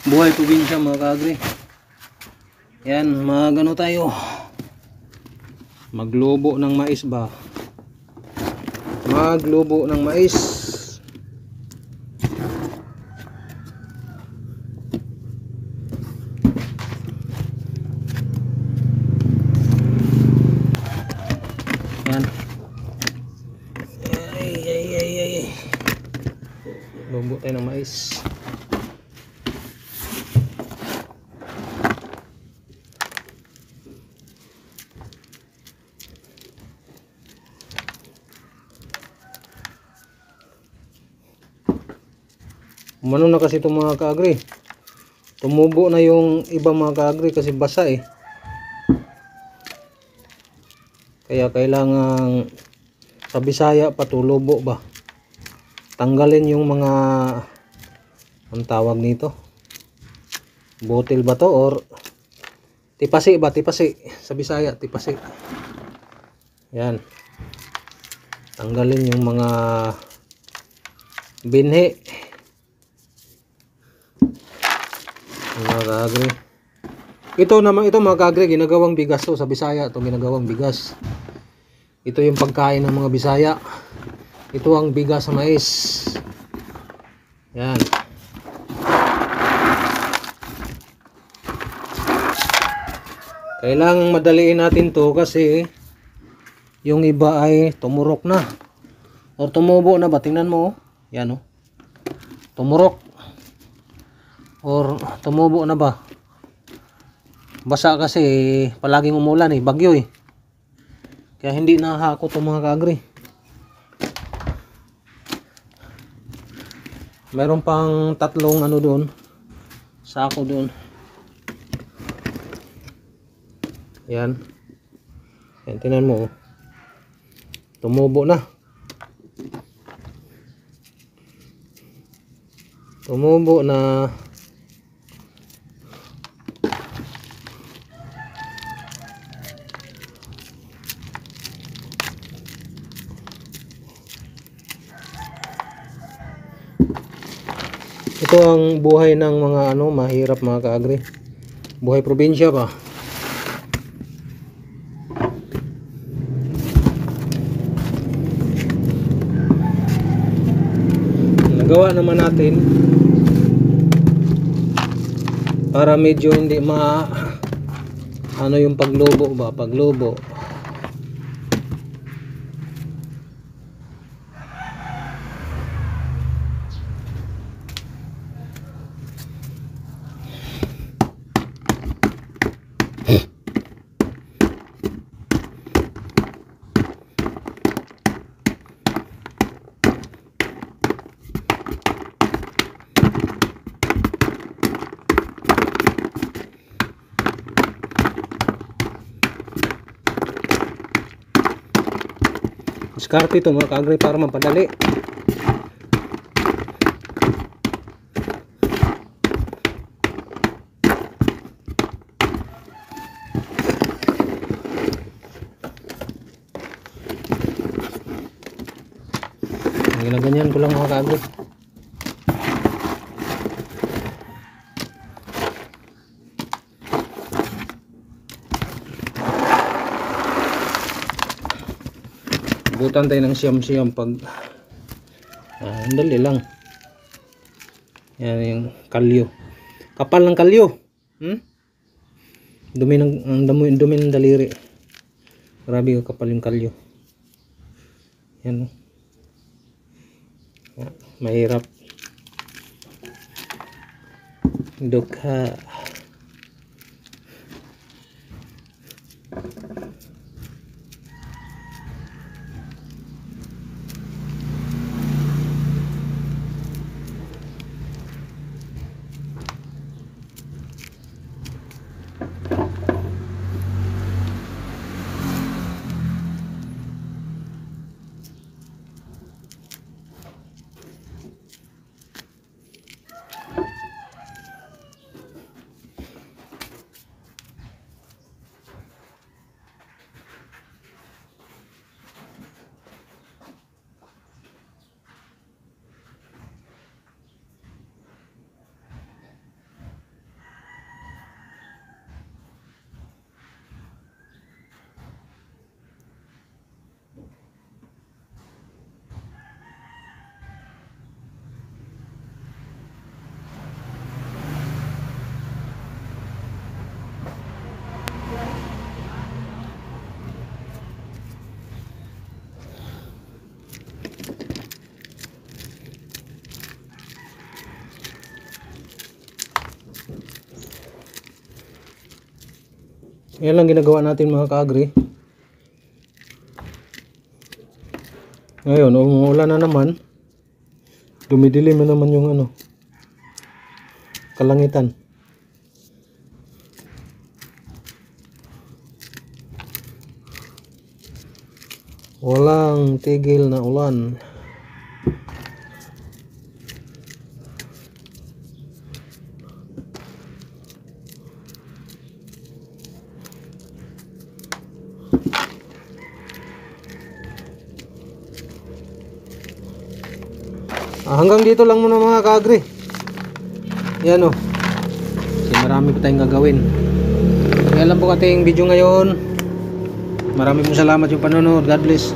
Buhay probinsya mga kaagri. Yan, magano tayo. Maglubo ng mais ba? Maglubo ng mais. Yan. Ay. Lubo tayo ng mais. Umano na kasi itong mga kaagri. Tumubo na yung iba mga kaagri kasi basa eh. Kaya kailangan sa Bisaya patulubo ba. Tanggalin yung mga ang tawag nito. Butil ba to or tipasi ba? Tipasi sa Bisaya, tipasi. Yan. Tanggalin yung mga binhi. Mga kaagri. Ito naman, ito mga kaagri, ginagawang bigas to sa Bisaya. Ito ginagawang bigas. Ito yung pagkain ng mga Bisaya. Ito ang bigas sa mais. Yan. Kailangang madaliin natin to kasi yung iba ay tumurok na. O tumubo na ba? Tingnan mo. Yan o. Tumurok. Or tumubo na ba? Basa kasi palaging umulan eh, bagyo eh. Kaya hindi nahako itong mga kaagri. Meron pang tatlong ano doon. Sako doon. Yan. Yan, tingnan mo. Tumubo na. Tumubo na. Ito ang buhay ng mga ano, mahirap mga kaagri. Buhay probinsya ba? Nagawa naman natin para medyo hindi ano yung paglubo ba? Paglubo. Diskarte ito mga kaagri para mapadali. Ginaganyan ko lang mga kaagri. Butan tayo ng siyam-siyam pag dali lang. Yan yung kalyo. Kapal ng kalyo. Dumi ng daliri. Grabe yung kapal yung kalyo. Yan. Mahirap. Dukha. Yan lang ginagawa natin mga kaagri. Ngayon, umuulan na naman. Dumidilim na naman yung ano, kalangitan. Walang tigil na ulan. Hanggang dito lang muna mga kaagri. Yan o. Kasi marami pa tayong gagawin. Yan lang po ating video ngayon. Maraming salamat yung panonood. God bless.